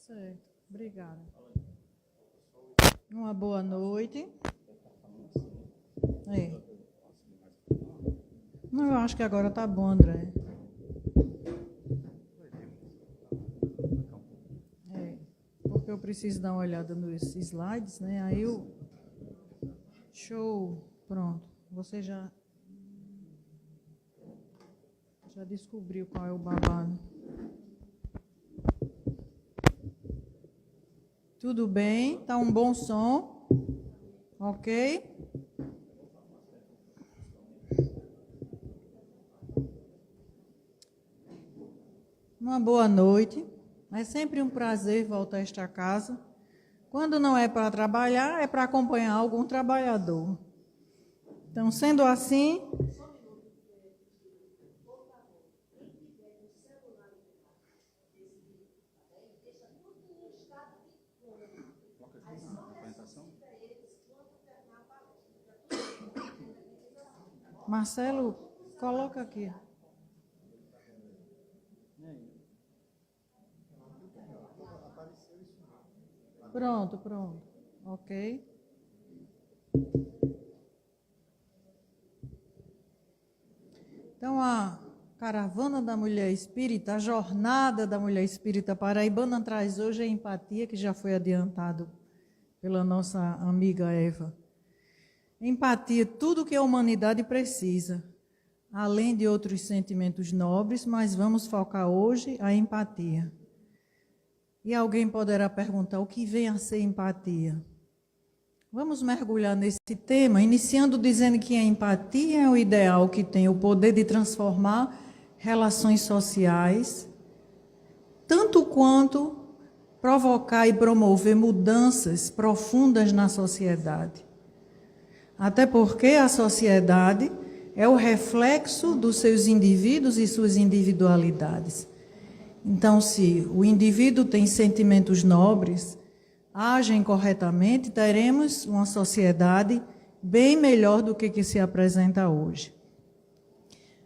Certo, obrigada. Uma boa noite. Não, eu acho que agora tá bom, André. Porque eu preciso dar uma olhada nos slides, né? Aí eu... Show, pronto. Você já descobriu qual é o babado. Tudo bem? Tá um bom som? Ok? Uma boa noite. É sempre um prazer voltar a esta casa. Quando não é para trabalhar, é para acompanhar algum trabalhador. Então, sendo assim... Marcelo, coloca aqui. Pronto. Ok. Então, a caravana da mulher espírita, a jornada da mulher espírita paraibana traz hoje a empatia, que já foi adiantado pela nossa amiga Eva. Empatia, tudo que a humanidade precisa, além de outros sentimentos nobres, mas vamos focar hoje a empatia. E alguém poderá perguntar, o que vem a ser empatia? Vamos mergulhar nesse tema, iniciando dizendo que a empatia é o ideal que tem o poder de transformar relações sociais, tanto quanto provocar e promover mudanças profundas na sociedade. Até porque a sociedade é o reflexo dos seus indivíduos e suas individualidades. Então, se o indivíduo tem sentimentos nobres, agem corretamente, teremos uma sociedade bem melhor do que se apresenta hoje.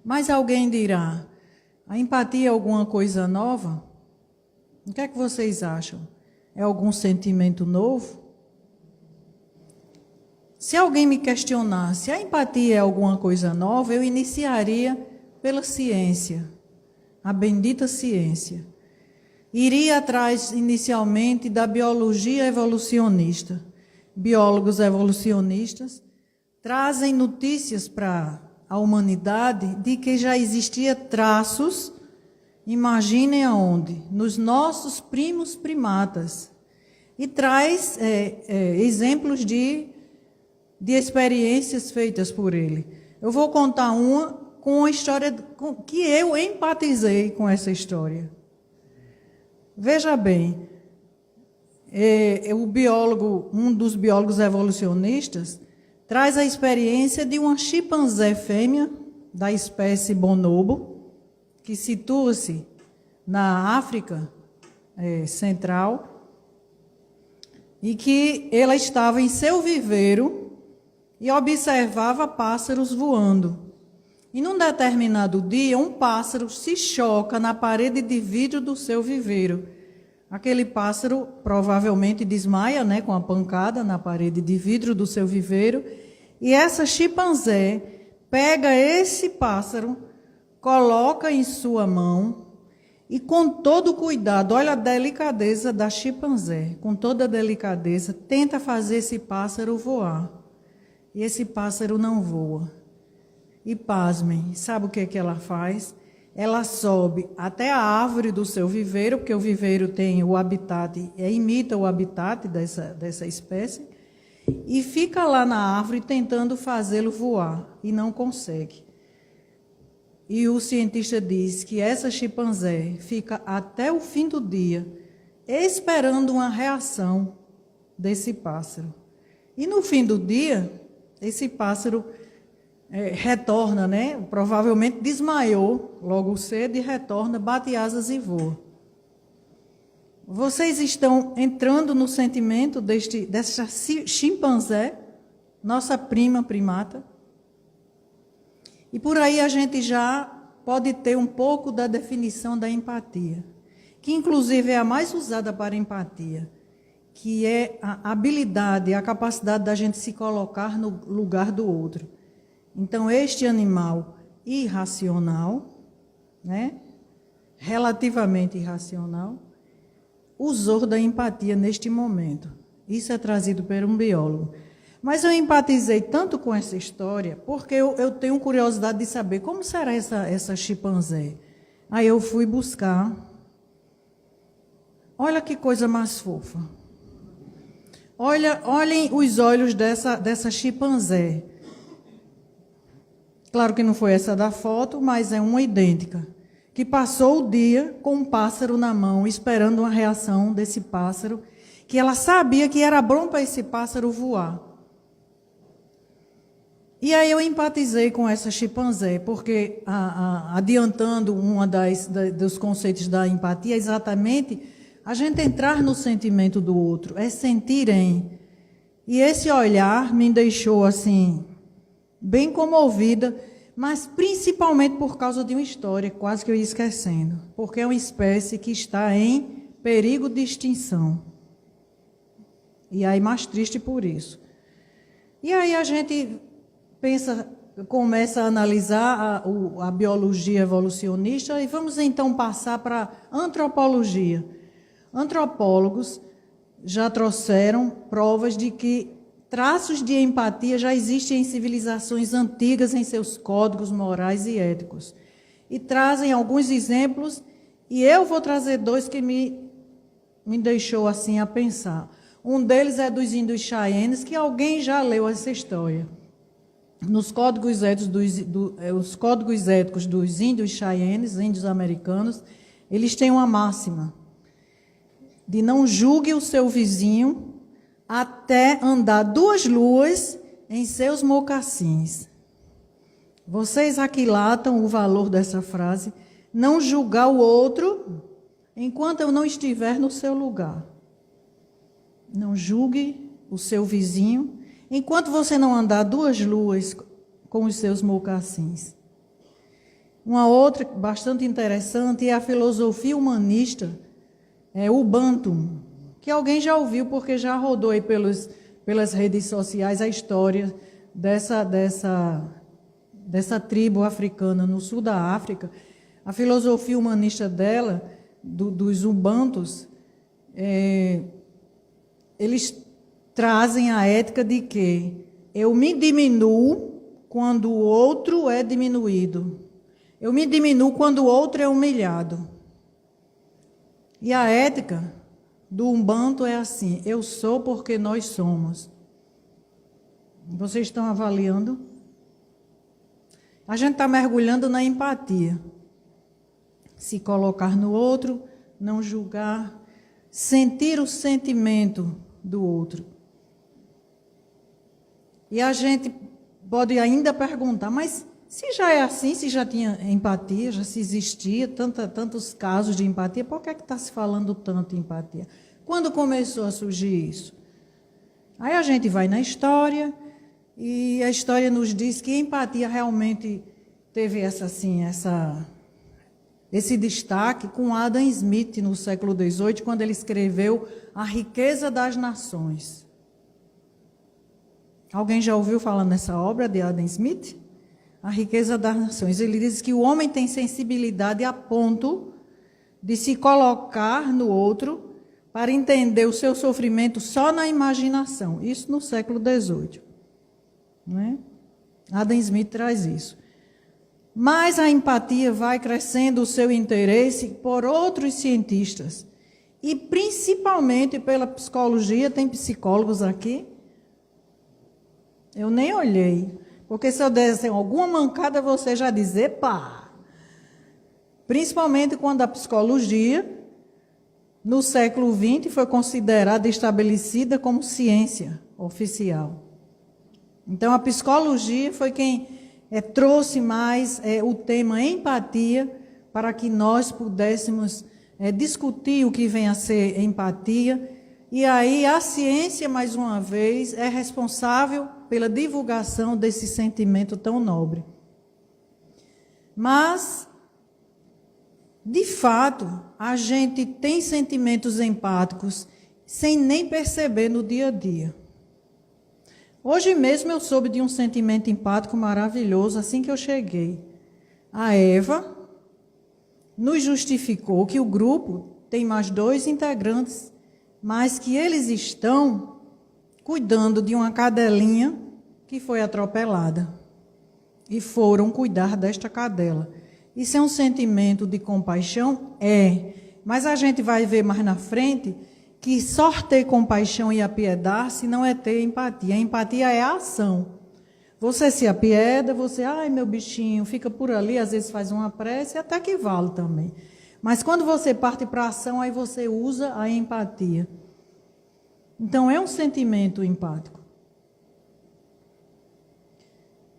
Mas alguém dirá, a empatia é alguma coisa nova? O que é que vocês acham? É algum sentimento novo? Se alguém me questionar se a empatia é alguma coisa nova, eu iniciaria pela ciência, a bendita ciência. Iria atrás inicialmente da biologia evolucionista. Biólogos evolucionistas trazem notícias para a humanidade de que já existia traços, imaginem aonde? Nos nossos primos primatas. E traz exemplos de experiências feitas por ele. Eu vou contar uma com a história que eu empatizei com essa história. Veja bem, um dos biólogos evolucionistas traz a experiência de uma chimpanzé fêmea da espécie bonobo, que situa-se na África Central, e que ela estava em seu viveiro e observava pássaros voando. E num determinado dia, um pássaro se choca na parede de vidro do seu viveiro. Aquele pássaro provavelmente desmaia, né, com a pancada na parede de vidro do seu viveiro. E essa chimpanzé pega esse pássaro, coloca em sua mão e com todo cuidado, olha a delicadeza da chimpanzé, com toda a delicadeza, tenta fazer esse pássaro voar. E esse pássaro não voa. E pasmem, sabe o que ela faz? Ela sobe até a árvore do seu viveiro, porque o viveiro tem o habitat, imita o habitat dessa espécie, e fica lá na árvore tentando fazê-lo voar, e não consegue. E o cientista diz que essa chimpanzé fica até o fim do dia esperando uma reação desse pássaro. E no fim do dia, esse pássaro retorna, né? Provavelmente desmaiou logo cedo e retorna, bate asas e voa. Vocês estão entrando no sentimento dessa chimpanzé, nossa prima primata? E por aí a gente já pode ter um pouco da definição da empatia. que inclusive é a mais usada para empatia, que é a habilidade, a capacidade da gente se colocar no lugar do outro. Então, este animal irracional, né, relativamente irracional, usou da empatia neste momento. Isso é trazido por um biólogo. Mas eu empatizei tanto com essa história, porque eu tenho curiosidade de saber como será essa chimpanzé. Aí eu fui buscar. Olha que coisa mais fofa. Olhem os olhos dessa chimpanzé. Claro que não foi essa da foto, mas é uma idêntica. Que passou o dia com um pássaro na mão, esperando uma reação desse pássaro, que ela sabia que era bom para esse pássaro voar. E aí eu empatizei com essa chimpanzé, porque, adiantando dos conceitos da empatia, exatamente a gente entrar no sentimento do outro, é sentirem. E esse olhar me deixou assim, bem comovida, mas principalmente por causa de uma história, quase que eu ia esquecendo, porque é uma espécie que está em perigo de extinção. E aí mais triste por isso. E aí a gente começa a analisar a biologia evolucionista e vamos então passar para a antropologia. Antropólogos já trouxeram provas de que traços de empatia já existem em civilizações antigas em seus códigos morais e éticos. E trazem alguns exemplos, e eu vou trazer dois que me deixou assim a pensar. Um deles é dos índios Cheyennes, que alguém já leu essa história. Nos códigos éticos dos índios Cheyennes, índios americanos, eles têm uma máxima de não julgue o seu vizinho até andar 2 luas em seus mocassins. Vocês aquilatam o valor dessa frase, não julgar o outro enquanto eu não estiver no seu lugar. Não julgue o seu vizinho enquanto você não andar 2 luas com os seus mocassins. Uma outra bastante interessante é a filosofia humanista, o Bantum, que alguém já ouviu porque já rodou aí pelas redes sociais a história dessa tribo africana no sul da África. A filosofia humanista dela, dos Ubantus, eles trazem a ética de que eu me diminuo quando o outro é diminuído. Eu me diminuo quando o outro é humilhado. E a ética do Ubuntu é assim, eu sou porque nós somos. Vocês estão avaliando? A gente está mergulhando na empatia. Se colocar no outro, não julgar, sentir o sentimento do outro. E a gente pode ainda perguntar, mas se já é assim, se já tinha empatia, já se existia tantos casos de empatia, por que está se falando tanto em empatia? Quando começou a surgir isso? Aí a gente vai na história, e a história nos diz que a empatia realmente teve esse destaque com Adam Smith no século XVIII, quando ele escreveu A Riqueza das Nações. Alguém já ouviu falar nessa obra de Adam Smith? A Riqueza das Nações. Ele diz que o homem tem sensibilidade a ponto de se colocar no outro para entender o seu sofrimento só na imaginação. Isso no século XVIII. Não é? Adam Smith traz isso. Mas a empatia vai crescendo o seu interesse por outros cientistas. E principalmente pela psicologia. Tem psicólogos aqui? Eu nem olhei. Porque se eu desse alguma mancada, você já dizer, pá. Principalmente quando a psicologia, no século XX, foi considerada e estabelecida como ciência oficial. Então, a psicologia foi quem trouxe mais o tema empatia para que nós pudéssemos discutir o que vem a ser empatia. E aí a ciência, mais uma vez, é responsável pela divulgação desse sentimento tão nobre. Mas De fato, a gente tem sentimentos empáticos sem nem perceber no dia a dia. Hoje mesmo eu soube de um sentimento empático maravilhoso assim que eu cheguei. A Eva nos justificou que o grupo tem mais 2 integrantes, mas que eles estão cuidando de uma cadelinha que foi atropelada. E foram cuidar desta cadela. Isso é um sentimento de compaixão? É. Mas a gente vai ver mais na frente que só ter compaixão e apiedar-se não é ter empatia. A empatia é a ação. Você se apieda, você, ai meu bichinho, fica por ali, às vezes faz uma prece, até que vale também. Mas quando você parte para a ação, aí você usa a empatia. Então é um sentimento empático.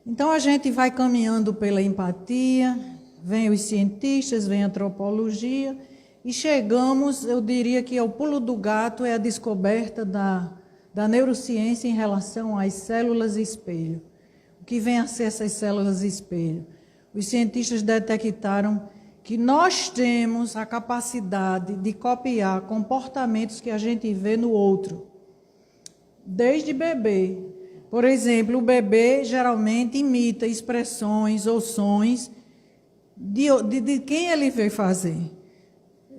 Então a gente vai caminhando pela empatia, vem os cientistas, vem a antropologia, e chegamos, eu diria que o pulo do gato é a descoberta da neurociência em relação às células espelho. O que vem a ser essas células espelho? Os cientistas detectaram que nós temos a capacidade de copiar comportamentos que a gente vê no outro, desde bebê. Por exemplo, o bebê geralmente imita expressões ou sons de quem ele veio fazer.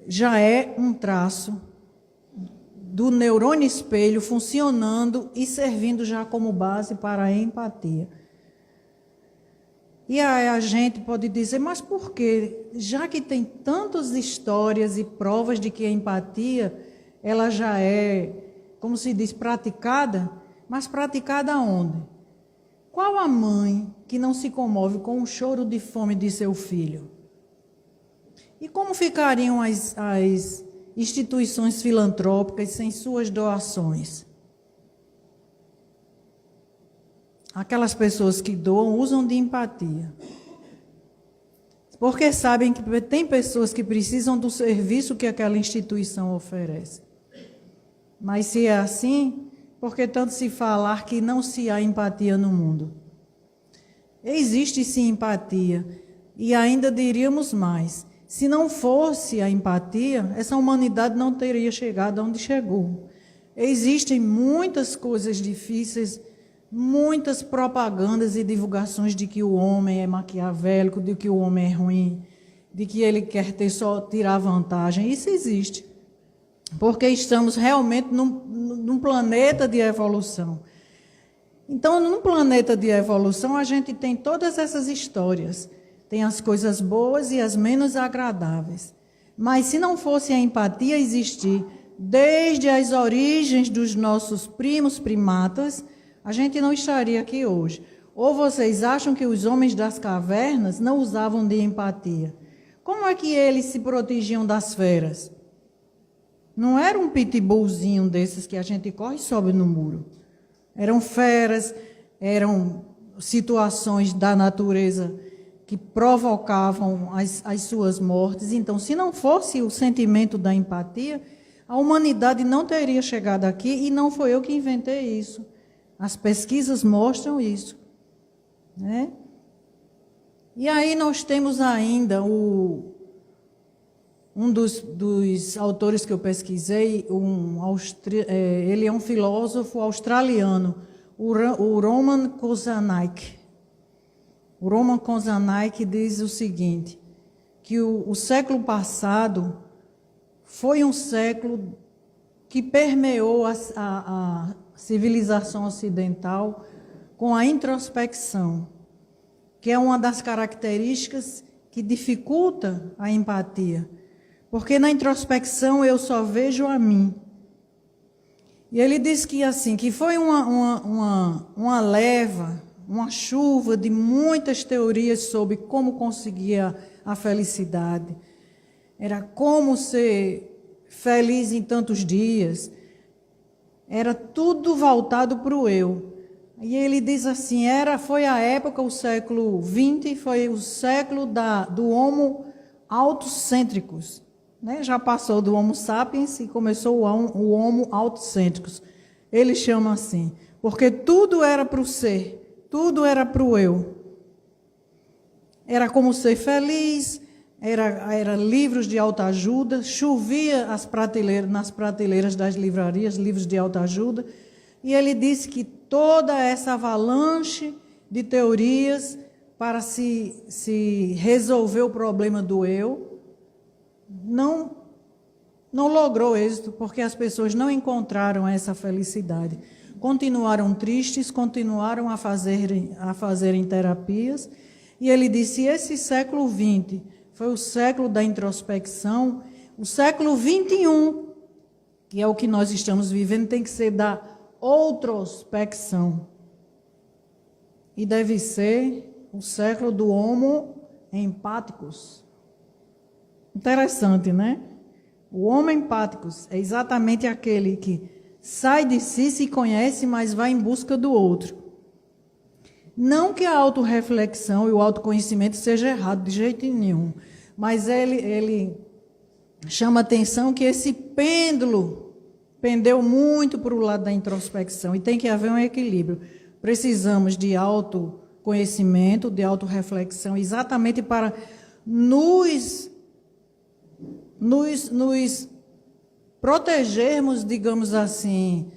Já é um traço do neurônio espelho funcionando e servindo já como base para a empatia. E aí a gente pode dizer, mas por quê? Já que tem tantas histórias e provas de que a empatia, ela já é, como se diz, praticada, mas praticada onde? Qual a mãe que não se comove com o choro de fome de seu filho? E como ficariam as instituições filantrópicas sem suas doações? Aquelas pessoas que doam usam de empatia. Porque sabem que tem pessoas que precisam do serviço que aquela instituição oferece. Mas se é assim, por que tanto se falar que não se há empatia no mundo? Existe sim empatia. E ainda diríamos mais. Se não fosse a empatia, essa humanidade não teria chegado onde chegou. Existem muitas coisas difíceis, muitas propagandas e divulgações de que o homem é maquiavélico, de que o homem é ruim, de que ele quer só tirar vantagem. Isso existe. Porque estamos realmente num planeta de evolução. Então, num planeta de evolução, a gente tem todas essas histórias. Tem as coisas boas e as menos agradáveis. Mas se não fosse a empatia existir, desde as origens dos nossos primos primatas, a gente não estaria aqui hoje. Ou vocês acham que os homens das cavernas não usavam de empatia? Como é que eles se protegiam das feras? Não era um pitbullzinho desses que a gente corre e sobe no muro. Eram feras, eram situações da natureza que provocavam as suas mortes. Então, se não fosse o sentimento da empatia, a humanidade não teria chegado aqui, e não foi eu que inventei isso. As pesquisas mostram isso, né? E aí nós temos ainda um dos autores que eu pesquisei, ele é um filósofo australiano, o Roman Kozanek. O Roman Kozanek diz o seguinte, que o século passado foi um século que permeou a civilização ocidental com a introspecção, que é uma das características que dificulta a empatia. Porque na introspecção eu só vejo a mim. E ele diz que assim, que foi uma leva, uma chuva de muitas teorias sobre como conseguir a felicidade. Era como ser feliz em tantos dias. Era tudo voltado para o eu. E ele diz assim, foi a época, o século XX, foi o século do homo autocêntricos. Né? Já passou do homo sapiens e começou o homo autocêntricos. Ele chama assim, porque tudo era para o ser, tudo era para o eu. Era como ser feliz, era livros de autoajuda, chovia nas prateleiras das livrarias, livros de autoajuda, e ele disse que toda essa avalanche de teorias para se resolver o problema do eu não logrou êxito, porque as pessoas não encontraram essa felicidade. Continuaram tristes, continuaram a fazerem terapias, e ele disse, esse século XX foi o século da introspecção, o século XXI, que é o que nós estamos vivendo, tem que ser da outrospecção. E deve ser o século do homo empáticos. Interessante, né? O homo empáticos é exatamente aquele que sai de si, se conhece, mas vai em busca do outro. Não que a autorreflexão e o autoconhecimento seja errado de jeito nenhum, mas ele chama atenção que esse pêndulo pendeu muito para o lado da introspecção e tem que haver um equilíbrio. Precisamos de autoconhecimento, de autorreflexão, exatamente para nos protegermos, digamos assim,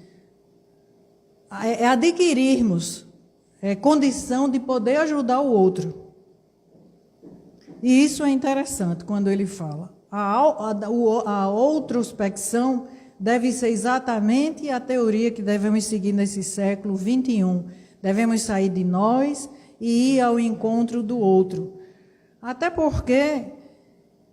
adquirirmos condição de poder ajudar o outro. E isso é interessante quando ele fala. A outrospecção deve ser exatamente a teoria que devemos seguir nesse século XXI. Devemos sair de nós e ir ao encontro do outro. Até porque,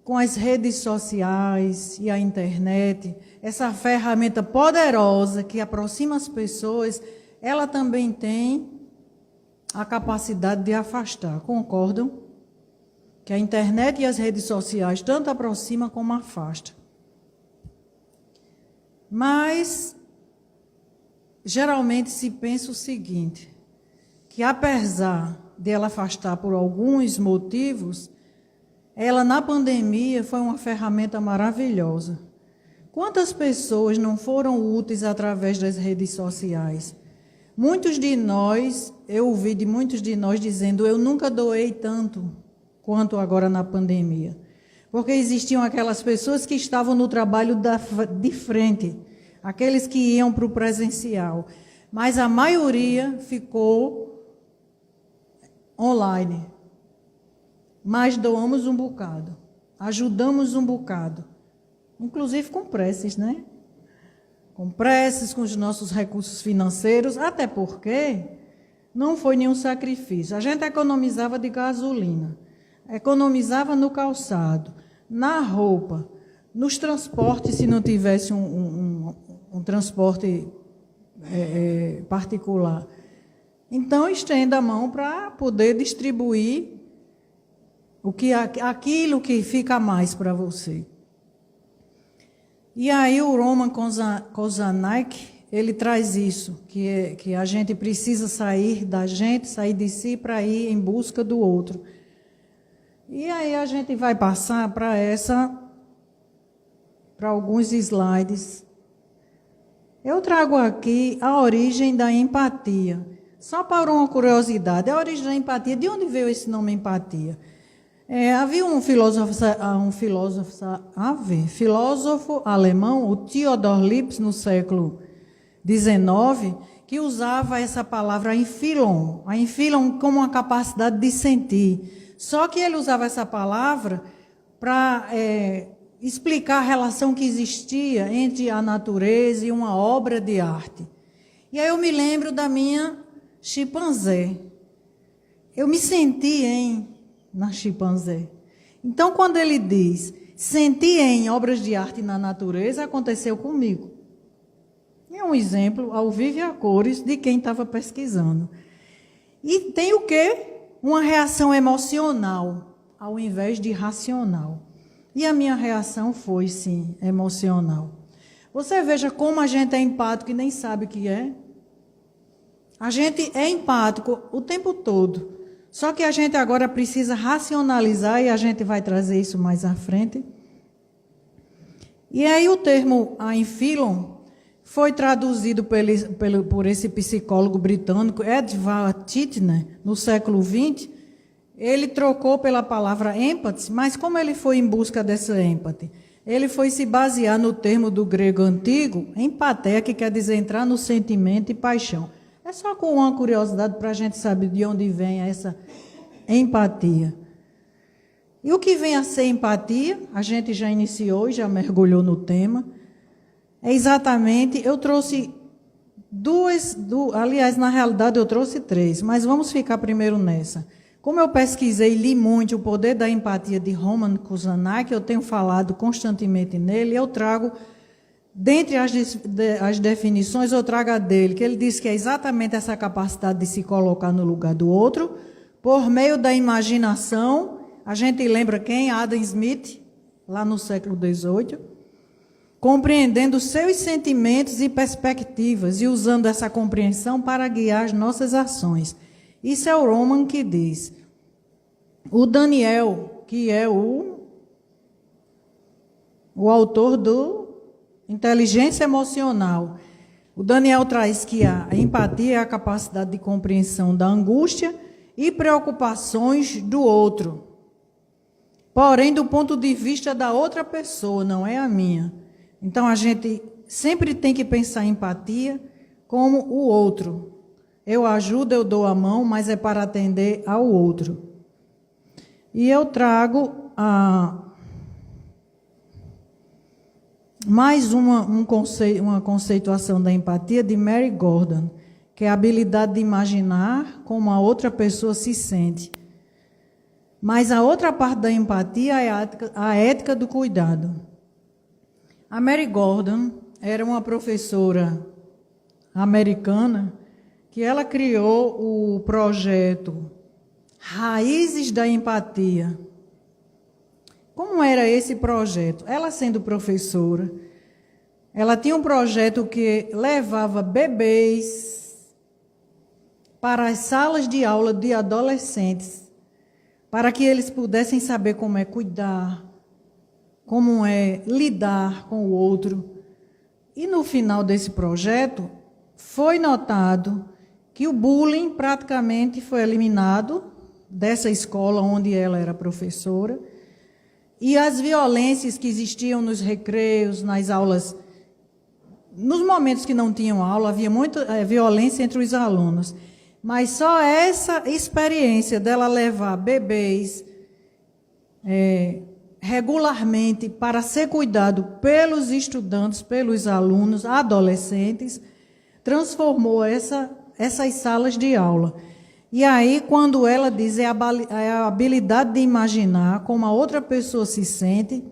com as redes sociais e a internet, essa ferramenta poderosa que aproxima as pessoas, ela também tem a capacidade de afastar. Concordam? Que a internet e as redes sociais tanto aproximam como afastam. Mas, geralmente se pensa o seguinte, que apesar de ela afastar por alguns motivos, ela na pandemia foi uma ferramenta maravilhosa. Quantas pessoas não foram úteis através das redes sociais? Muitos de nós, eu ouvi de muitos de nós dizendo, eu nunca doei tanto quanto agora na pandemia. Porque existiam aquelas pessoas que estavam no trabalho de frente, aqueles que iam para o presencial. Mas a maioria ficou online. Mas doamos um bocado, ajudamos um bocado. Inclusive com preces, né? Com preces, com os nossos recursos financeiros, até porque não foi nenhum sacrifício. A gente economizava de gasolina, economizava no calçado, na roupa, nos transportes, se não tivesse um transporte particular. Então, estenda a mão para poder distribuir aquilo que fica mais para você. E aí o Roman Kozanek, ele traz isso, que a gente precisa sair da gente, sair de si para ir em busca do outro. E aí a gente vai passar para alguns slides. Eu trago aqui a origem da empatia. Só para uma curiosidade, a origem da empatia, de onde veio esse nome empatia? Havia um filósofo alemão, o Theodor Lipps, no século XIX, que usava essa palavra Einfühlung como uma capacidade de sentir. Só que ele usava essa palavra para explicar a relação que existia entre a natureza e uma obra de arte. E aí eu me lembro da minha chimpanzé. Eu me senti na chimpanzé. Então, quando ele diz, senti em obras de arte na natureza, aconteceu comigo. É um exemplo, ao vivo e a cores, de quem estava pesquisando. E tem o quê? Uma reação emocional, ao invés de racional. E a minha reação foi, sim, emocional. Você veja como a gente é empático e nem sabe o que é. A gente é empático o tempo todo. Só que a gente agora precisa racionalizar e a gente vai trazer isso mais à frente. E aí o termo Einfühlung foi traduzido por esse psicólogo britânico, Edward Titchener, no século XX, ele trocou pela palavra empathy, mas como ele foi em busca dessa empathy? Ele foi se basear no termo do grego antigo, empatia, que quer dizer entrar no sentimento e paixão. É só com uma curiosidade para a gente saber de onde vem essa empatia. E o que vem a ser empatia, a gente já iniciou e já mergulhou no tema, é exatamente, eu trouxe aliás, na realidade eu trouxe 3, mas vamos ficar primeiro nessa. Como eu pesquisei e li muito o poder da empatia de Roman Kuzanak, eu tenho falado constantemente nele, eu trago, dentre as definições, eu trago a dele, que ele diz que é exatamente essa capacidade de se colocar no lugar do outro, por meio da imaginação. A gente lembra quem? Adam Smith, lá no século XVIII, compreendendo seus sentimentos e perspectivas e usando essa compreensão para guiar as nossas ações. Isso é o Roman que diz. O Daniel, que é o autor do Inteligência Emocional, o Daniel traz que a empatia é a capacidade de compreensão da angústia e preocupações do outro. Porém, do ponto de vista da outra pessoa, não é a minha. Então, a gente sempre tem que pensar em empatia como o outro. Eu ajudo, eu dou a mão, mas é para atender ao outro. E eu trago mais uma conceituação da empatia de Mary Gordon, que é a habilidade de imaginar como a outra pessoa se sente. Mas a outra parte da empatia é a ética do cuidado. A Mary Gordon era uma professora americana que ela criou o projeto Raízes da Empatia. Como era esse projeto? Ela sendo professora, ela tinha um projeto que levava bebês para as salas de aula de adolescentes, para que eles pudessem saber como é cuidar, como é lidar com o outro. E no final desse projeto, foi notado que o bullying praticamente foi eliminado dessa escola onde ela era professora, e as violências que existiam nos recreios, nas aulas, nos momentos que não tinham aula, havia muita violência entre os alunos. Mas só essa experiência dela levar bebês regularmente para ser cuidado pelos estudantes, pelos alunos, adolescentes, transformou essas salas de aula. E aí, quando ela diz, é a habilidade de imaginar como a outra pessoa se sente,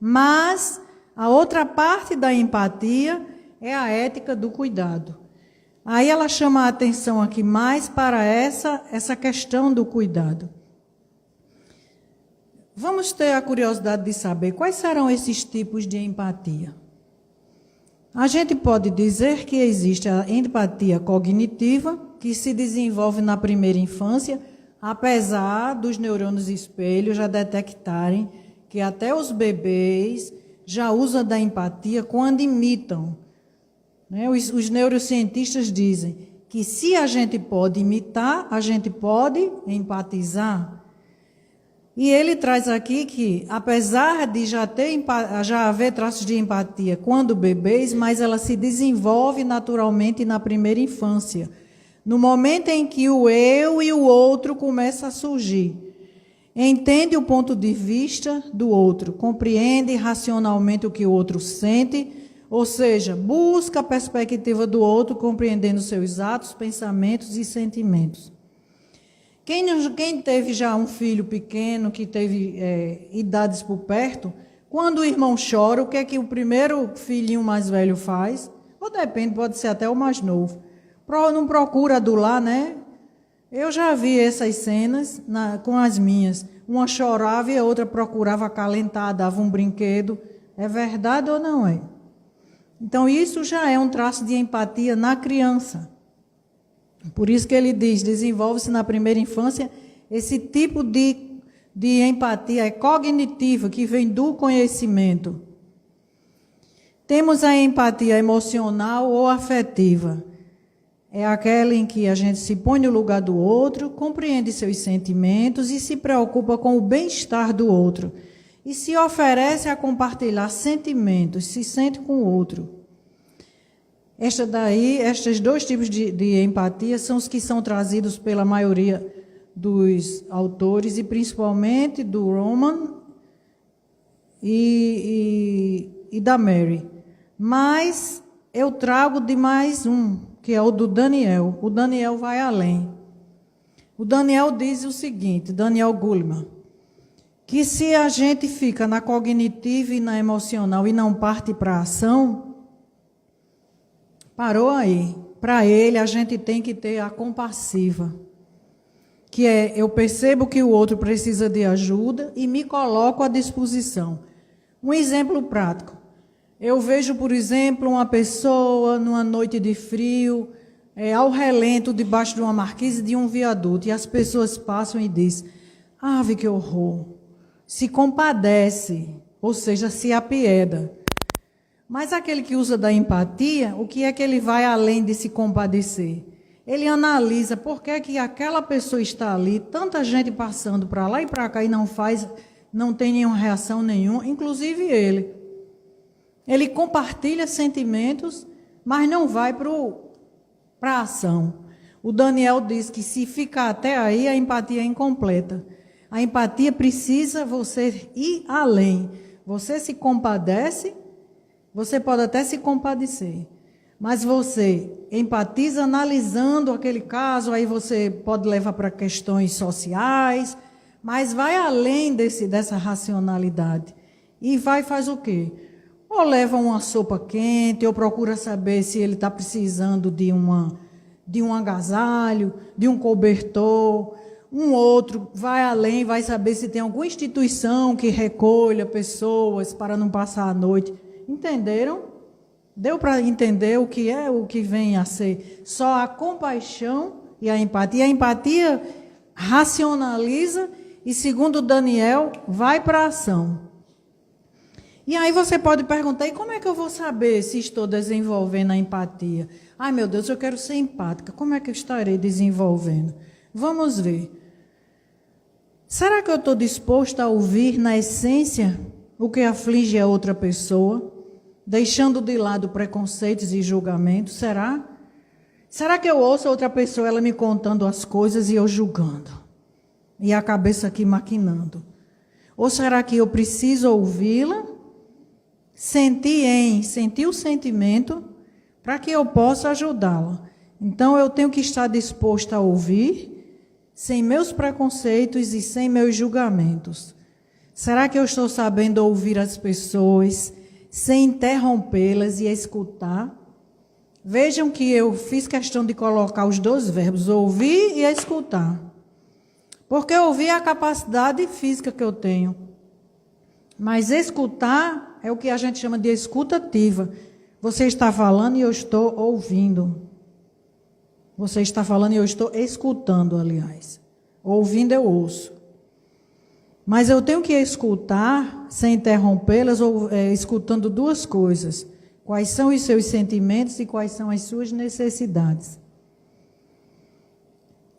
mas a outra parte da empatia é a ética do cuidado. Aí ela chama a atenção aqui mais para essa questão do cuidado. Vamos ter a curiosidade de saber quais serão esses tipos de empatia. A gente pode dizer que existe a empatia cognitiva, que se desenvolve na primeira infância, apesar dos neurônios espelho já detectarem que até os bebês já usam da empatia quando imitam. Os neurocientistas dizem que se a gente pode imitar, a gente pode empatizar. E ele traz aqui que, apesar de já haver traços de empatia quando bebês, mas ela se desenvolve naturalmente na primeira infância, no momento em que o eu e o outro começam a surgir. Entende o ponto de vista do outro, compreende racionalmente o que o outro sente, ou seja, busca a perspectiva do outro, compreendendo seus atos, pensamentos e sentimentos. Quem teve já um filho pequeno, que teve idades por perto, quando o irmão chora, o que é que o primeiro filhinho mais velho faz? Ou depende, pode ser até o mais novo. Não procura adular, né? Eu já vi essas cenas com as minhas. Uma chorava e a outra procurava acalentar, dava um brinquedo. É verdade ou não é? Então, isso já é um traço de empatia na criança. Por isso que ele diz, desenvolve-se na primeira infância esse tipo de empatia cognitiva que vem do conhecimento. Temos a empatia emocional ou afetiva. é aquela em que a gente se põe no lugar do outro, compreende seus sentimentos e se preocupa com o bem-estar do outro. E se oferece a compartilhar sentimentos, se sente com o outro. Estes dois tipos de empatia são os que são trazidos pela maioria dos autores, e principalmente do Roman e da Mary. Mas eu trago de mais um, que é o do Daniel. O Daniel vai além. O Daniel diz o seguinte, Daniel Goleman, que se a gente fica na cognitiva e na emocional e não parte para a ação, parou aí. Para ele, a gente tem que ter a compassiva, que é, eu percebo que o outro precisa de ajuda e me coloco à disposição. Um exemplo prático. Eu vejo, por exemplo, uma pessoa numa noite de frio, ao relento, debaixo de uma marquise de um viaduto, e as pessoas passam e dizem, ave, que horror. Se compadece, ou seja, se apieda. Mas aquele que usa da empatia, o que é que ele vai além de se compadecer? Ele analisa por que é que aquela pessoa está ali, tanta gente passando para lá e para cá e não tem nenhuma reação nenhuma, inclusive ele. Ele compartilha sentimentos, mas não vai para a ação. O Daniel diz que se ficar até aí, a empatia é incompleta. A empatia precisa você ir além. Você se compadece, você pode até se compadecer, mas você empatiza analisando aquele caso, aí você pode levar para questões sociais, mas vai além dessa racionalidade. E faz o quê? Ou leva uma sopa quente, ou procura saber se ele está precisando de um agasalho, de um cobertor. Um outro vai além, vai saber se tem alguma instituição que recolha pessoas para não passar a noite. Entenderam? Deu para entender o que vem a ser só a compaixão e a empatia. A empatia racionaliza e, segundo Daniel, vai para a ação. E aí você pode perguntar, e como é que eu vou saber se estou desenvolvendo a empatia? Ai, meu Deus, eu quero ser empática. Como é que eu estarei desenvolvendo? Vamos ver. Será que eu estou disposto a ouvir, na essência, o que aflige a outra pessoa, deixando de lado preconceitos e julgamentos? Será? Será que eu ouço a outra pessoa, ela me contando as coisas e eu julgando? E a cabeça aqui maquinando? Ou será que eu preciso ouvi-la, sentir o sentimento, para que eu possa ajudá-la? Então, eu tenho que estar disposta a ouvir, sem meus preconceitos e sem meus julgamentos. Será que eu estou sabendo ouvir as pessoas, sem interrompê-las e escutar? Vejam que eu fiz questão de colocar os dois verbos, ouvir e escutar. Porque ouvir é a capacidade física que eu tenho. Mas escutar é o que a gente chama de escutativa. Você está falando e eu estou ouvindo. Você está falando e eu estou escutando, aliás. Ouvindo eu ouço. Mas eu tenho que escutar, sem interrompê-las, escutando duas coisas. Quais são os seus sentimentos e quais são as suas necessidades.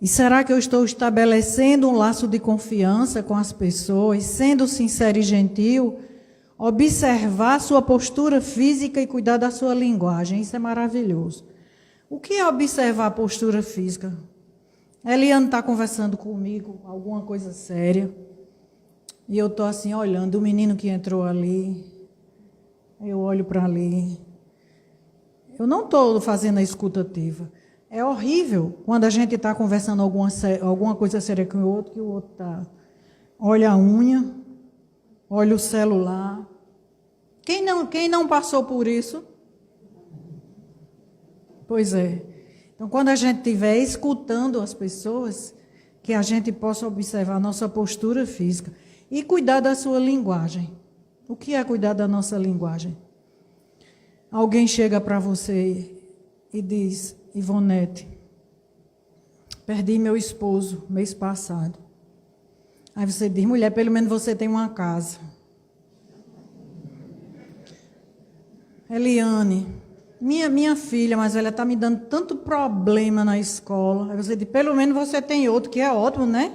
E será que eu estou estabelecendo um laço de confiança com as pessoas, sendo sincero e gentil, observar sua postura física e cuidar da sua linguagem? Isso é maravilhoso. O que é observar a postura física? Eliane está conversando comigo, alguma coisa séria, e eu estou assim olhando, o menino que entrou ali, eu olho para ali. Eu não estou fazendo a escutativa. É horrível quando a gente está conversando alguma coisa séria com o outro, que o outro está... Olha a unha, olha o celular. Quem não passou por isso? Pois é. Então, quando a gente estiver escutando as pessoas, que a gente possa observar a nossa postura física e cuidar da sua linguagem. O que é cuidar da nossa linguagem? Alguém chega para você e diz, Ivonete, perdi meu esposo mês passado. Aí você diz, mulher, pelo menos você tem uma casa. Eliane, Minha filha mais velha está me dando tanto problema na escola. Aí você diz, pelo menos você tem outro, que é ótimo, né?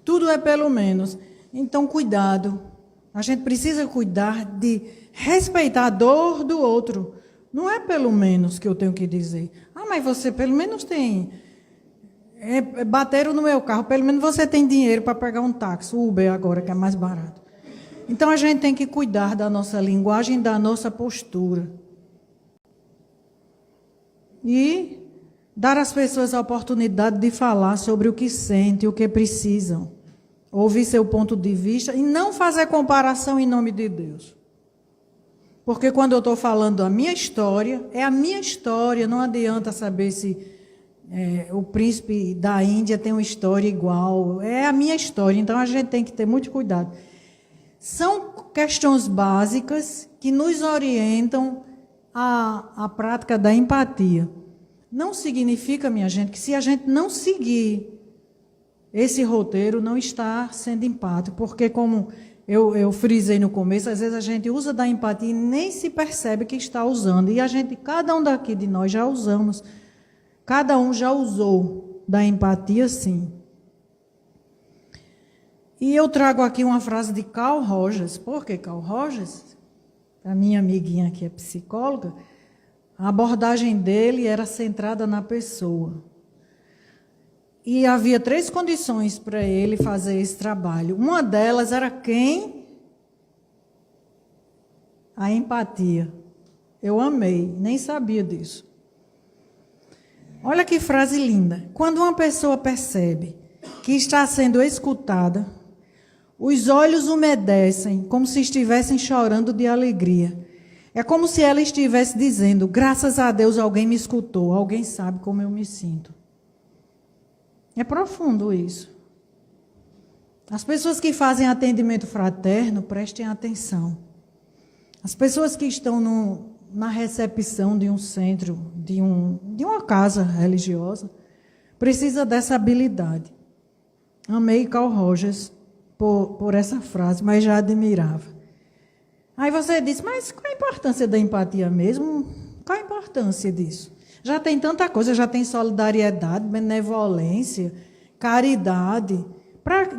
Tudo é pelo menos. Então, cuidado. A gente precisa cuidar de respeitar a dor do outro. Não é pelo menos que eu tenho que dizer. Ah, mas você pelo menos tem... bateram no meu carro, pelo menos você tem dinheiro para pegar um táxi, o Uber agora, que é mais barato. Então, a gente tem que cuidar da nossa linguagem, da nossa postura. E dar às pessoas a oportunidade de falar sobre o que sentem, o que precisam. Ouvir seu ponto de vista e não fazer comparação em nome de Deus. Porque quando eu estou falando a minha história, é a minha história, não adianta saber se o príncipe da Índia tem uma história igual. É a minha história, então a gente tem que ter muito cuidado. São questões básicas que nos orientam à prática da empatia. Não significa, minha gente, que se a gente não seguir esse roteiro, não está sendo empático, porque como eu frisei no começo, às vezes a gente usa da empatia e nem se percebe que está usando. E a gente, cada um daqui de nós já usamos, cada um já usou da empatia, sim. E eu trago aqui uma frase de Carl Rogers. Por que Carl Rogers? A minha amiguinha que é psicóloga, a abordagem dele era centrada na pessoa. E havia 3 condições para ele fazer esse trabalho. Uma delas era quem? A empatia. Eu amei, nem sabia disso. Olha que frase linda. Quando uma pessoa percebe que está sendo escutada, os olhos umedecem como se estivessem chorando de alegria. É como se ela estivesse dizendo, graças a Deus alguém me escutou, alguém sabe como eu me sinto. É profundo isso. As pessoas que fazem atendimento fraterno, prestem atenção. As pessoas que estão na recepção de um centro, de uma casa religiosa, precisam dessa habilidade. Amei Carl Rogers por essa frase, mas já admirava. Aí você diz, mas qual a importância da empatia mesmo? Qual a importância disso? Já tem tanta coisa, já tem solidariedade, benevolência, caridade.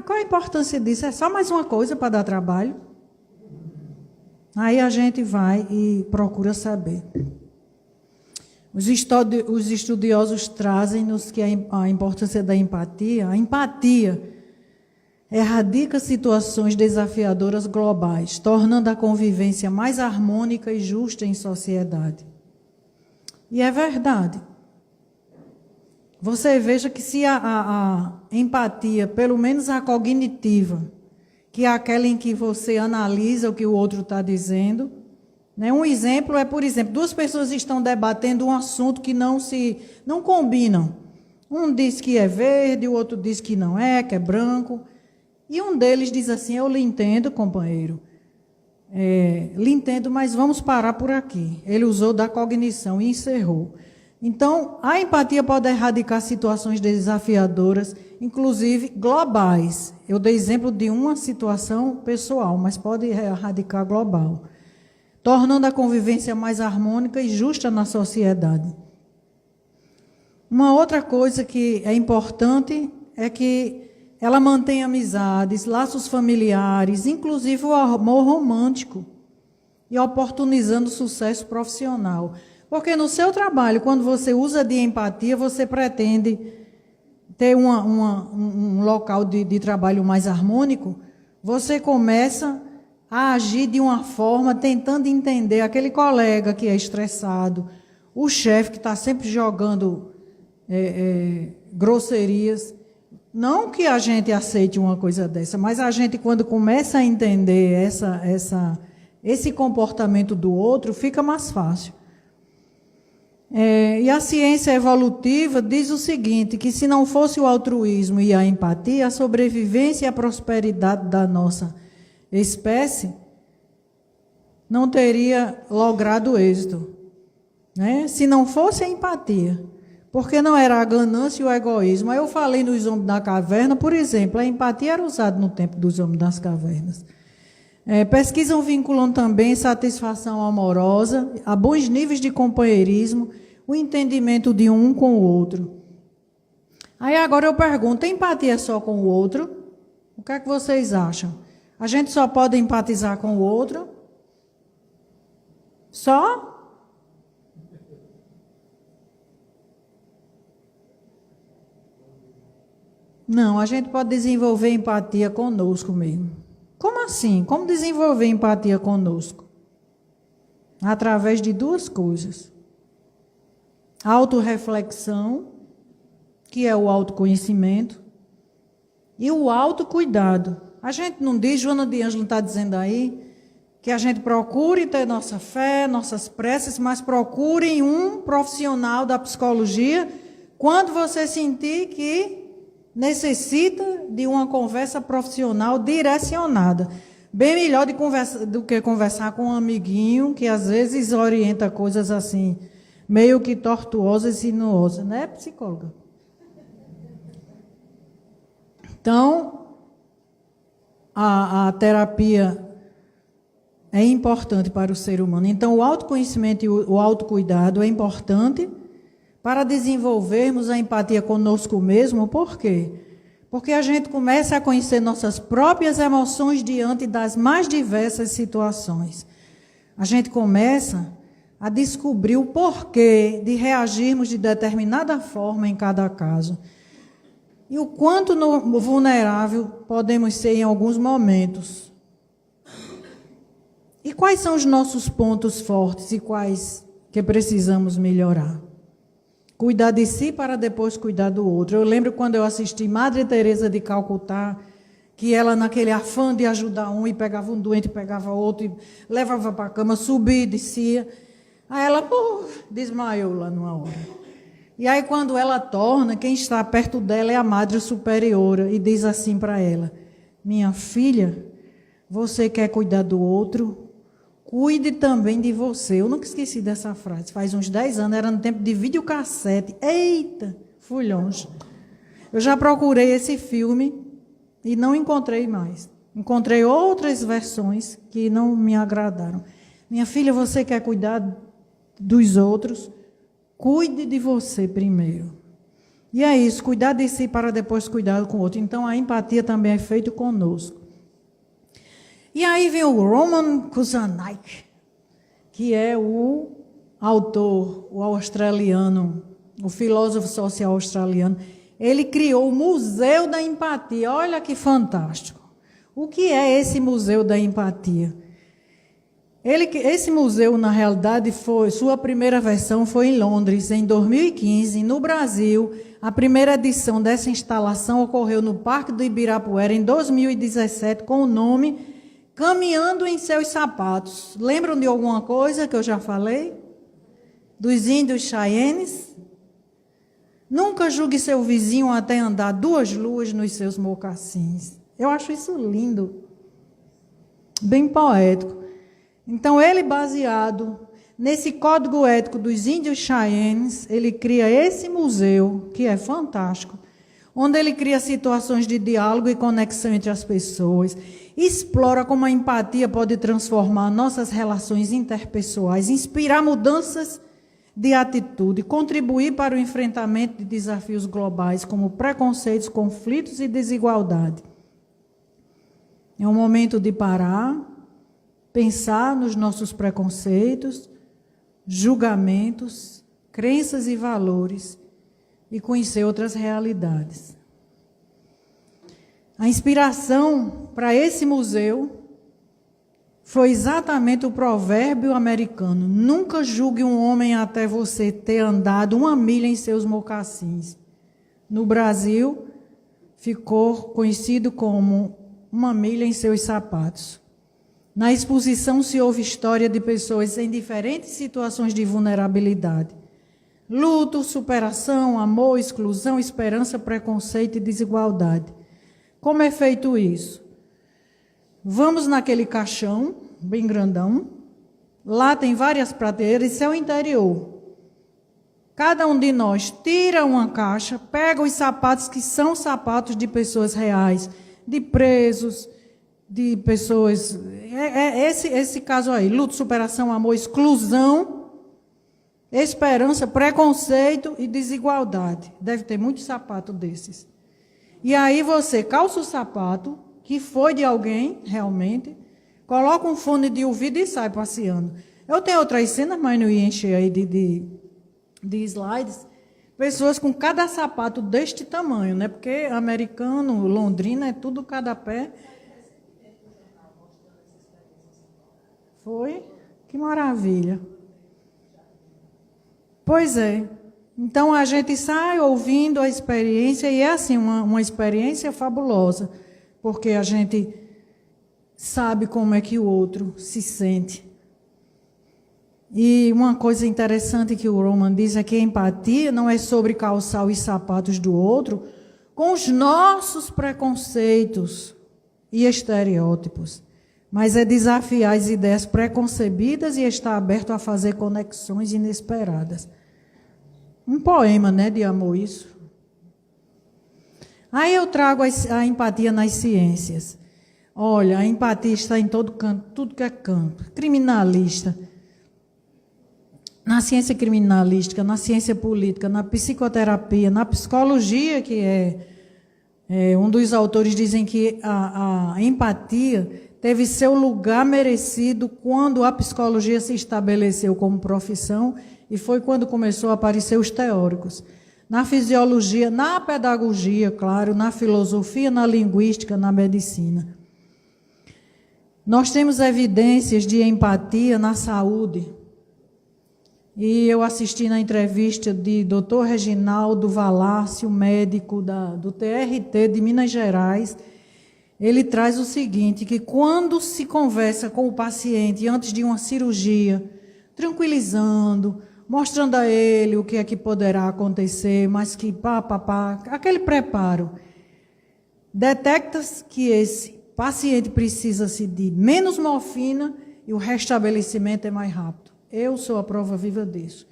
Qual a importância disso? É só mais uma coisa para dar trabalho? Aí a gente vai e procura saber. Os estudiosos trazem-nos que a importância da empatia. A empatia erradica situações desafiadoras globais, tornando a convivência mais harmônica e justa em sociedade. E é verdade. Você veja que se a empatia, pelo menos a cognitiva, que é aquela em que você analisa o que o outro está dizendo, né? Um exemplo é, por exemplo, 2 pessoas estão debatendo um assunto que não combinam. Um diz que é verde, o outro diz que não é, que é branco. E um deles diz assim, eu lhe entendo, companheiro. Lhe entendo, mas vamos parar por aqui. Ele usou da cognição e encerrou. Então, a empatia pode erradicar situações desafiadoras, inclusive globais. Eu dei exemplo de uma situação pessoal, mas pode erradicar global, tornando a convivência mais harmônica e justa na sociedade. Uma outra coisa que é importante é que ela mantém amizades, laços familiares, inclusive o amor romântico, e oportunizando o sucesso profissional. Porque no seu trabalho, quando você usa de empatia, você pretende ter um local de trabalho mais harmônico, você começa a agir de uma forma tentando entender aquele colega que é estressado, o chefe que está sempre jogando grosserias. Não que a gente aceite uma coisa dessa, mas a gente, quando começa a entender esse comportamento do outro, fica mais fácil. E a ciência evolutiva diz o seguinte, que se não fosse o altruísmo e a empatia, a sobrevivência e a prosperidade da nossa espécie não teria logrado êxito, né? Se não fosse a empatia, porque não era a ganância e o egoísmo. Aí eu falei nos homens da caverna, por exemplo, a empatia era usada no tempo dos homens das cavernas. Pesquisas vinculam também satisfação amorosa, a bons níveis de companheirismo, o entendimento de um com o outro. Aí agora eu pergunto, empatia é só com o outro? O que é que vocês acham? A gente só pode empatizar com o outro? Só? Não, a gente pode desenvolver empatia conosco mesmo. Como assim? Como desenvolver empatia conosco? Através de duas coisas. Autorreflexão, que é o autoconhecimento, e o autocuidado. A gente não diz, Joana de Ângelo está dizendo aí, que a gente procure ter nossa fé, nossas preces, mas procure um profissional da psicologia quando você sentir que necessita de uma conversa profissional direcionada. Bem melhor do que conversar com um amiguinho que às vezes orienta coisas assim, meio que tortuosas e sinuosas, né, psicóloga? Então, a terapia é importante para o ser humano. Então, o autoconhecimento e o autocuidado é importante para desenvolvermos a empatia conosco mesmo. Por quê? Porque a gente começa a conhecer nossas próprias emoções diante das mais diversas situações. A gente começa a descobrir o porquê de reagirmos de determinada forma em cada caso. E o quanto vulnerável podemos ser em alguns momentos. E quais são os nossos pontos fortes e quais que precisamos melhorar? Cuidar de si para depois cuidar do outro. Eu lembro quando eu assisti Madre Teresa de Calcutá, que ela naquele afã de ajudar um, e pegava um doente, pegava outro, e levava para a cama, subia e descia. Aí ela desmaiou lá numa hora. E aí quando ela torna, quem está perto dela é a Madre Superiora, e diz assim para ela: minha filha, você quer cuidar do outro? Cuide também de você. Eu nunca esqueci dessa frase. Faz uns 10 anos, era no tempo de videocassete. Eita, fui longe. Eu já procurei esse filme e não encontrei mais. Encontrei outras versões que não me agradaram. Minha filha, você quer cuidar dos outros? Cuide de você primeiro. E é isso, cuidar de si para depois cuidar com o outro. Então, a empatia também é feita conosco. E aí vem o Roman Kuzanik, que é o autor, o australiano, o filósofo social australiano. Ele criou o Museu da Empatia. Olha que fantástico. O que é esse Museu da Empatia? Esse museu, na realidade, sua primeira versão foi em Londres, em 2015. No Brasil, a primeira edição dessa instalação ocorreu no Parque do Ibirapuera, em 2017, com o nome Caminhando em Seus Sapatos. Lembram de alguma coisa que eu já falei? Dos índios Cheyennes? Nunca julgue seu vizinho até andar 2 luas nos seus mocassins. Eu acho isso lindo. Bem poético. Então, ele, baseado nesse código ético dos índios Cheyennes, ele cria esse museu, que é fantástico, onde ele cria situações de diálogo e conexão entre as pessoas, explora como a empatia pode transformar nossas relações interpessoais, inspirar mudanças de atitude, contribuir para o enfrentamento de desafios globais, como preconceitos, conflitos e desigualdade. É um momento de parar, pensar nos nossos preconceitos, julgamentos, crenças e valores e conhecer outras realidades. A inspiração para esse museu foi exatamente o provérbio americano: nunca julgue um homem até você ter andado 1 milha em seus mocassins. No Brasil, ficou conhecido como 1 milha em seus sapatos. Na exposição se ouve história de pessoas em diferentes situações de vulnerabilidade. Luto, superação, amor, exclusão, esperança, preconceito e desigualdade. Como é feito isso? Vamos naquele caixão, bem grandão. Lá tem várias prateleiras, isso é o interior. Cada um de nós tira uma caixa, pega os sapatos que são sapatos de pessoas reais, de presos, de pessoas. Esse caso aí: luto, superação, amor, exclusão, esperança, preconceito e desigualdade. Deve ter muito sapato desses. E aí você calça o sapato, que foi de alguém, realmente, coloca um fone de ouvido e sai passeando. Eu tenho outras cenas, mas não ia encher aí de slides. Pessoas com cada sapato deste tamanho, né? Porque americano, Londrina, é tudo cada pé. Foi? Que maravilha. Pois é. Então a gente sai ouvindo a experiência e é assim, uma experiência fabulosa, porque a gente sabe como é que o outro se sente. E uma coisa interessante que o Roman diz é que a empatia não é sobre calçar os sapatos do outro com os nossos preconceitos e estereótipos, mas é desafiar as ideias preconcebidas e estar aberto a fazer conexões inesperadas. Um poema, né, de amor, isso. Aí eu trago a empatia nas ciências. Olha, a empatia está em todo canto, tudo que é campo. Criminalista, na ciência criminalística, na ciência política, na psicoterapia, na psicologia, que um dos autores dizem que a empatia teve seu lugar merecido quando a psicologia se estabeleceu como profissão e foi quando começou a aparecer os teóricos. Na fisiologia, na pedagogia, claro, na filosofia, na linguística, na medicina. Nós temos evidências de empatia na saúde. E eu assisti na entrevista de Dr. Reginaldo Valácio, médico do TRT de Minas Gerais. Ele traz o seguinte, que quando se conversa com o paciente antes de uma cirurgia, tranquilizando, mostrando a ele o que é que poderá acontecer, mas que aquele preparo, detecta-se que esse paciente precisa-se de menos morfina e o restabelecimento é mais rápido. Eu sou a prova viva disso.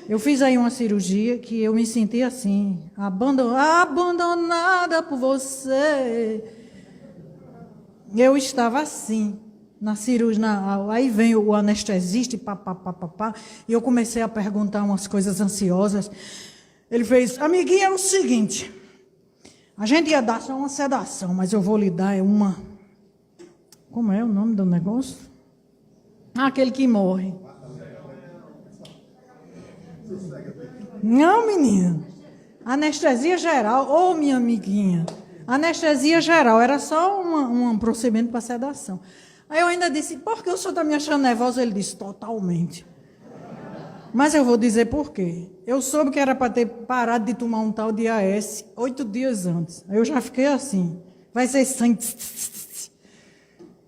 Eu fiz aí uma cirurgia que eu me senti assim, abandonada por você. Eu estava assim, na cirurgia, aí vem o anestesista e e eu comecei a perguntar umas coisas ansiosas. Ele fez, amiguinha, é o seguinte, a gente ia dar só uma sedação, mas eu vou lhe dar uma... Como é o nome do negócio? Aquele que morre. Não, menina. Anestesia geral. Ô, minha amiguinha. Anestesia geral. Era só um procedimento para sedação. Aí eu ainda disse, por que o senhor está me achando nervosa? Ele disse, totalmente. Mas eu vou dizer por quê. Eu soube que era para ter parado de tomar um tal de AS 8 dias antes. Aí eu já fiquei assim. Vai ser sangue.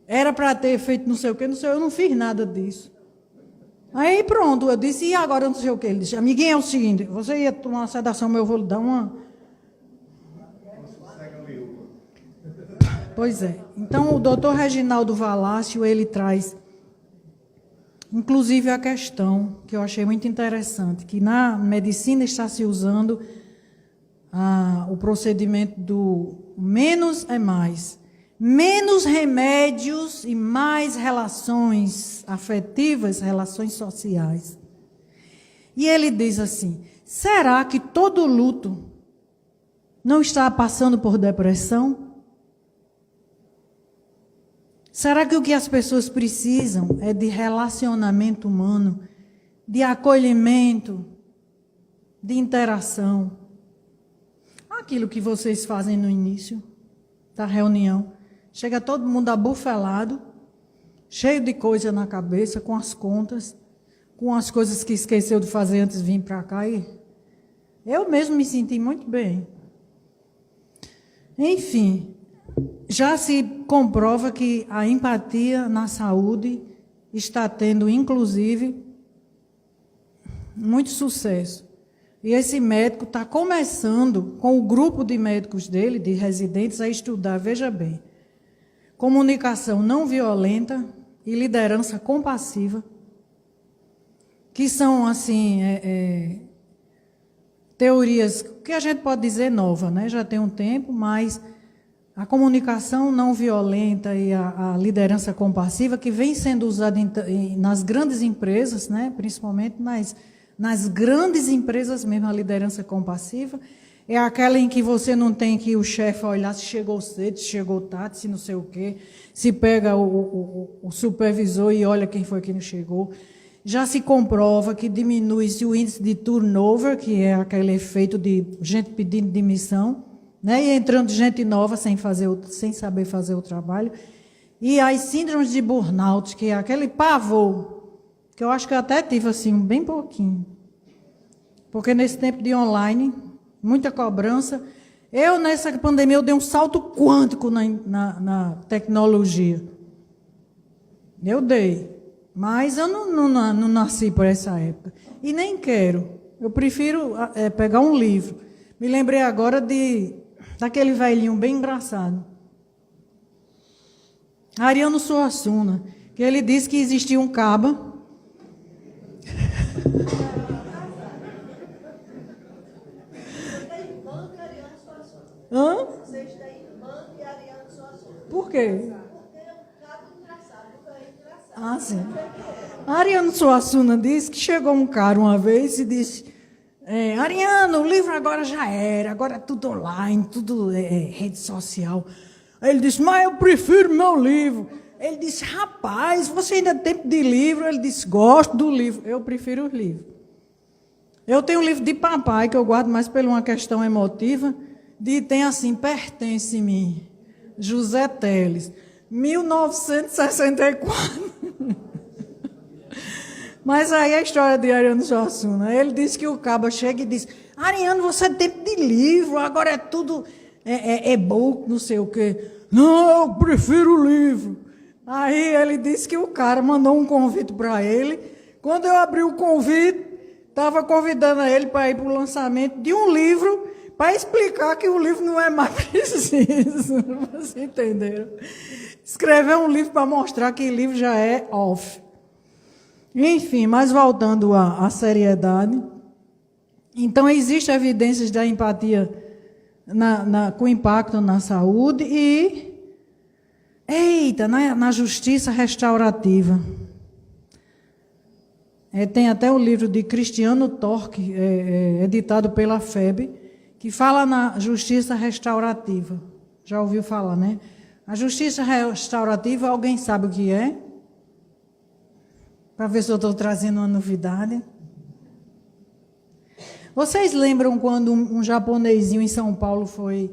Era para ter feito não sei o quê, não sei, eu não fiz nada disso. Aí pronto, eu disse, e agora não sei o quê? Ele disse, amiguinho, é o seguinte, você ia tomar uma sedação, mas eu vou lhe dar uma... Pois é. Então, o doutor Reginaldo Valácio, ele traz, inclusive, a questão, que eu achei muito interessante, que na medicina está se usando o procedimento do menos é mais. Menos remédios e mais relações afetivas, relações sociais. E ele diz assim, será que todo luto não está passando por depressão? Será que o que as pessoas precisam é de relacionamento humano, de acolhimento, de interação? Aquilo que vocês fazem no início da reunião. Chega todo mundo abufelado, cheio de coisa na cabeça, com as contas, com as coisas que esqueceu de fazer antes de vir para cá. E eu mesmo me senti muito bem. Enfim, já se comprova que a empatia na saúde está tendo, inclusive, muito sucesso. E esse médico está começando, com o grupo de médicos dele, de residentes, a estudar, veja bem, comunicação não violenta e liderança compassiva, que são, assim, teorias que a gente pode dizer nova, né? Já tem um tempo, mas a comunicação não violenta e a liderança compassiva, que vem sendo usada nas grandes empresas, né, principalmente nas grandes empresas mesmo, a liderança compassiva, é aquela em que você não tem que o chefe olhar se chegou cedo, se chegou tarde, se não sei o quê, se pega o supervisor e olha quem foi que não chegou. Já se comprova que diminui-se o índice de turnover, que é aquele efeito de gente pedindo demissão, né, e entrando gente nova sem saber fazer o trabalho. E as síndromes de burnout, que é aquele pavor, que eu acho que eu até tive assim, bem pouquinho. Porque nesse tempo de online, muita cobrança. Eu, nessa pandemia, eu dei um salto quântico na tecnologia. Eu dei. Mas eu não nasci por essa época. E nem quero. Eu prefiro pegar um livro. Me lembrei agora daquele velhinho bem engraçado. Ariano Suassuna, que ele disse que existia um caba. Hã? Você está irmã de Ariano Suassuna. Por quê? Porque é um cabo engraçado, engraçado. Ah, sim. Ariano Suassuna disse que chegou um cara uma vez e disse: Ariano, o livro agora já era, agora é tudo online, tudo rede social. Aí ele disse: mas eu prefiro meu livro. Ele disse: rapaz, você ainda tem tempo de livro? Ele disse: gosto do livro, eu prefiro os livros. Eu tenho um livro de papai que eu guardo mais por uma questão emotiva. Tem assim: pertence-me, José Teles, 1964. Mas aí a história de Ariano Suassuna, ele disse que o cabo chega e diz: Ariano, você tem tempo de livro, agora é tudo e-book, não sei o quê. Não, eu prefiro o livro. Aí ele disse que o cara mandou um convite para ele. Quando eu abri o convite, estava convidando ele para ir para o lançamento de um livro, para explicar que o livro não é mais preciso. Vocês entenderam? Escrever um livro para mostrar que o livro já é off. Enfim, mas voltando à seriedade. Então, existem evidências da empatia com impacto na saúde e, na justiça restaurativa. Tem até o livro de Cristiano Torque, editado pela FEB, que fala na justiça restaurativa. Já ouviu falar, né? A justiça restaurativa, alguém sabe o que é? Para ver se eu estou trazendo uma novidade. Vocês lembram quando um japonesinho em São Paulo foi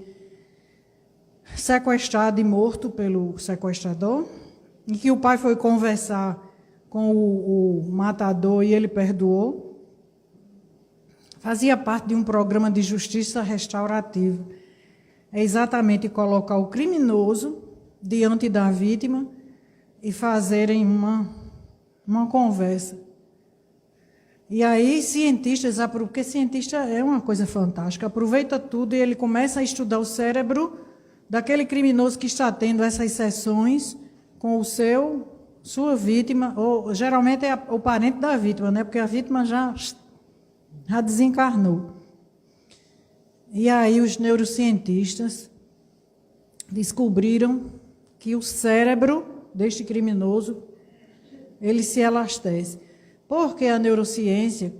sequestrado e morto pelo sequestrador? E que o pai foi conversar com o matador e ele perdoou? Fazia parte de um programa de justiça restaurativa. É exatamente colocar o criminoso diante da vítima e fazerem uma conversa. E aí, cientistas, porque cientista é uma coisa fantástica, aproveita tudo e ele começa a estudar o cérebro daquele criminoso que está tendo essas sessões com sua vítima, ou geralmente é o parente da vítima, né? Porque a vítima já desencarnou. E aí os neurocientistas descobriram que o cérebro deste criminoso ele se elastece. Porque a neurociência,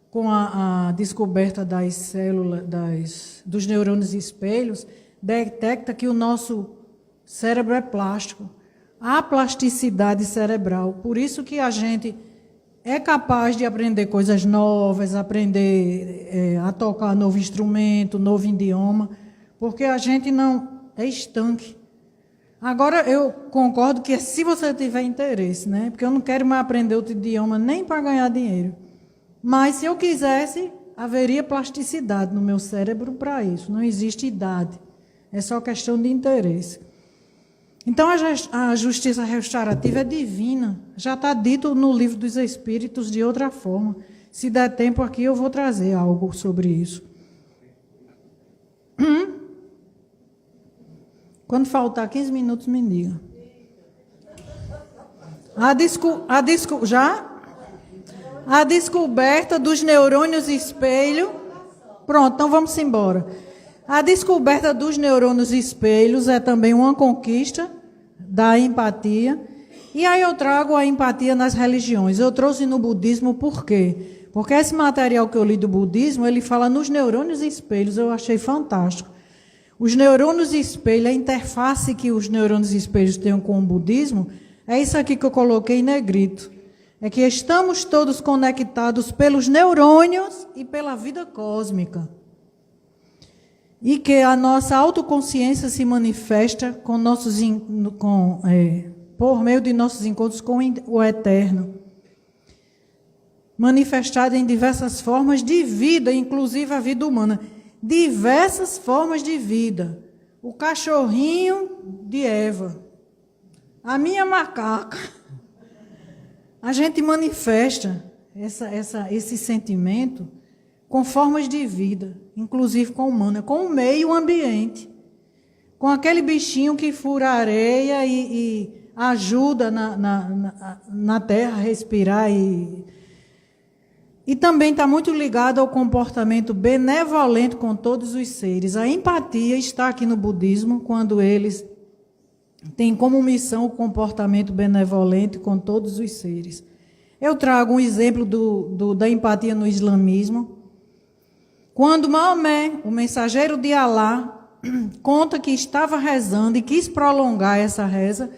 com a descoberta das células, dos neurônios espelhos, detecta que o nosso cérebro é plástico. Há plasticidade cerebral. Por isso que a gente é capaz de aprender coisas novas, aprender a tocar novo instrumento, novo idioma, porque a gente não é estanque. Agora, eu concordo que se você tiver interesse, né? Porque eu não quero mais aprender outro idioma nem para ganhar dinheiro. Mas, se eu quisesse, haveria plasticidade no meu cérebro para isso. Não existe idade. É só questão de interesse. Então, a justiça restaurativa é divina. Já está dito no Livro dos Espíritos de outra forma. Se der tempo aqui, eu vou trazer algo sobre isso. Quando faltar 15 minutos, me diga. A descoberta dos neurônios espelho. Pronto, então vamos embora. A descoberta dos neurônios espelhos é também uma conquista da empatia. E aí eu trago a empatia nas religiões. Eu trouxe no budismo por quê? Porque esse material que eu li do budismo, ele fala nos neurônios espelhos, eu achei fantástico. Os neurônios espelhos, a interface que os neurônios espelhos têm com o budismo, é isso aqui que eu coloquei em negrito. É que estamos todos conectados pelos neurônios e pela vida cósmica. E que a nossa autoconsciência se manifesta por meio de nossos encontros com o Eterno. Manifestada em diversas formas de vida, inclusive a vida humana. Diversas formas de vida. O cachorrinho de Eva. A minha macaca. A gente manifesta esse sentimento com formas de vida, inclusive com o humano, com o meio ambiente. Com aquele bichinho que fura a areia e ajuda na terra a respirar. E também está muito ligado ao comportamento benevolente com todos os seres. A empatia está aqui no budismo, quando eles têm como missão o comportamento benevolente com todos os seres. Eu trago um exemplo da empatia no islamismo. Quando Maomé, o mensageiro de Alá, conta que estava rezando e quis prolongar essa reza,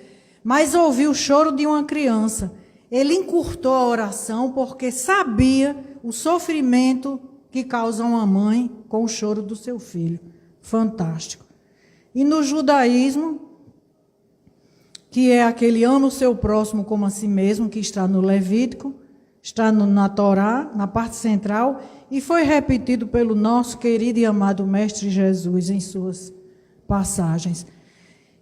mas ouviu o choro de uma criança. Ele encurtou a oração porque sabia o sofrimento que causa uma mãe com o choro do seu filho. Fantástico. E no judaísmo, que é aquele ama o seu próximo como a si mesmo, que está no Levítico, está na Torá, na parte central, e foi repetido pelo nosso querido e amado Mestre Jesus em suas passagens.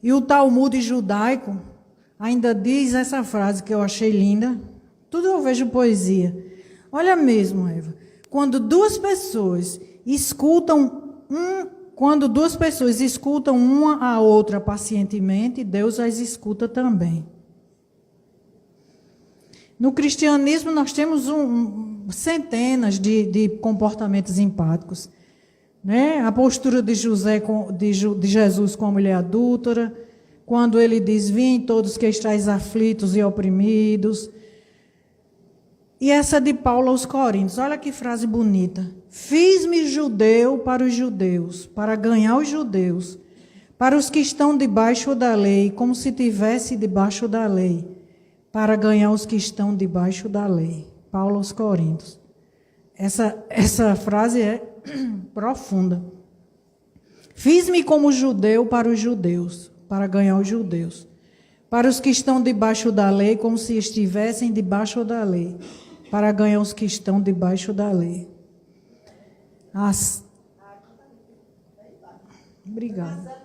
E o Talmud judaico ainda diz essa frase que eu achei linda. Tudo eu vejo poesia. Olha mesmo, Eva. Quando duas pessoas escutam uma a outra pacientemente, Deus as escuta também. No cristianismo, nós temos centenas de comportamentos empáticos. Né? A postura de Jesus com a mulher adúltera, quando ele diz, vinde todos que estáis aflitos e oprimidos. E essa de Paulo aos Coríntios, olha que frase bonita. Fiz-me judeu para os judeus, para ganhar os judeus, para os que estão debaixo da lei, como se estivesse debaixo da lei, para ganhar os que estão debaixo da lei. Paulo aos Coríntios. Essa frase é profunda. Fiz-me como judeu para os judeus, para ganhar os judeus. Para os que estão debaixo da lei, como se estivessem debaixo da lei, para ganhar os que estão debaixo da lei. Obrigada.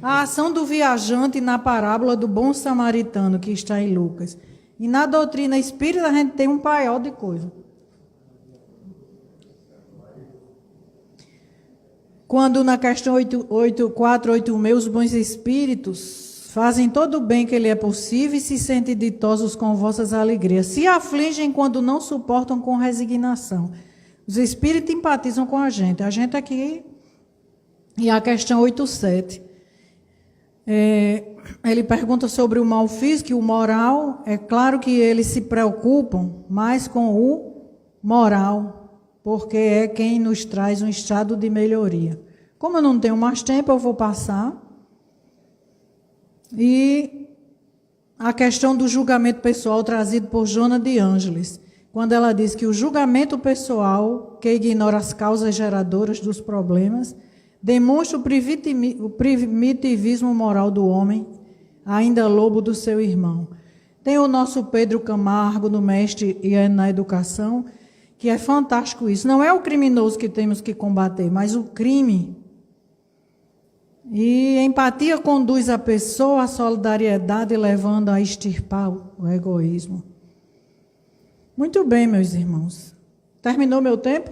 A ação do viajante na parábola do bom samaritano, que está em Lucas. E na doutrina espírita a gente tem um paiol de coisa. Quando na questão 486, os bons espíritos fazem todo o bem que lhe é possível e se sentem ditosos com vossas alegrias. Se afligem quando não suportam com resignação. Os espíritos empatizam com a gente. A gente aqui, e a questão 87. Ele pergunta sobre o mal físico e o moral. É claro que eles se preocupam mais com o moral, porque é quem nos traz um estado de melhoria. Como eu não tenho mais tempo, eu vou passar. E a questão do julgamento pessoal trazido por Joana de Ângeles, quando ela diz que o julgamento pessoal, que ignora as causas geradoras dos problemas, demonstra o primitivismo moral do homem, ainda lobo do seu irmão. Tem o nosso Pedro Camargo, no Mestre e na Educação, que é fantástico isso. Não é o criminoso que temos que combater, mas o crime. E a empatia conduz a pessoa à solidariedade, levando a extirpar o egoísmo. Muito bem, meus irmãos. Terminou meu tempo?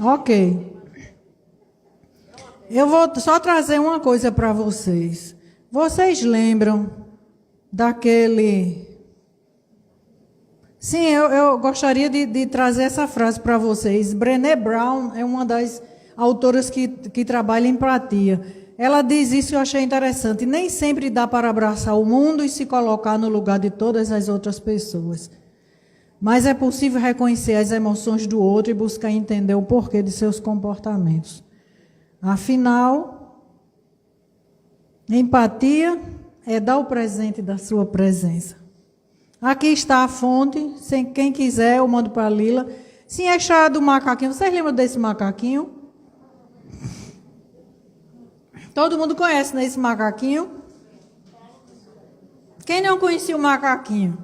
Ok. Eu vou só trazer uma coisa para vocês. Vocês lembram daquele Sim, eu gostaria de trazer essa frase para vocês. Brené Brown é uma das autoras que trabalha em empatia. Ela diz isso e eu achei interessante. Nem sempre dá para abraçar o mundo e se colocar no lugar de todas as outras pessoas. Mas é possível reconhecer as emoções do outro e buscar entender o porquê de seus comportamentos. Afinal, empatia é dar o presente da sua presença. Aqui está a fonte. Quem quiser, eu mando para a Lila. Sim, é chá do macaquinho. Vocês lembram desse macaquinho? Todo mundo conhece, né, esse macaquinho? Quem não conhecia o macaquinho?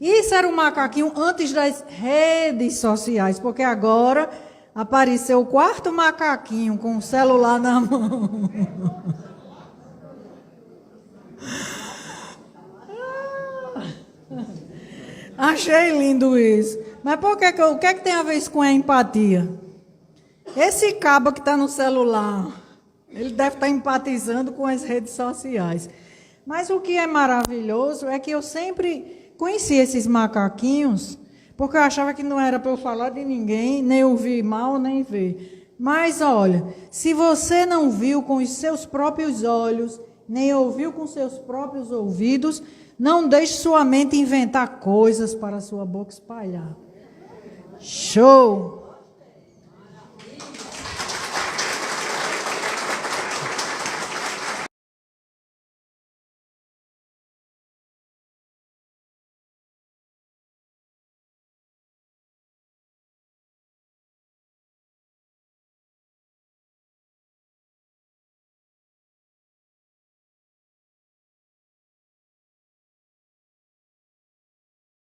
Isso era um macaquinho antes das redes sociais, porque agora apareceu o quarto macaquinho com o celular na mão. Achei lindo isso. Mas o que é que tem a ver isso com a empatia? Esse cabo que está no celular, ele deve estar empatizando com as redes sociais. Mas o que é maravilhoso é que eu sempre conheci esses macaquinhos, porque eu achava que não era para eu falar de ninguém, nem ouvir mal, nem ver. Mas olha, se você não viu com os seus próprios olhos, nem ouviu com seus próprios ouvidos, não deixe sua mente inventar coisas para a sua boca espalhar. Show!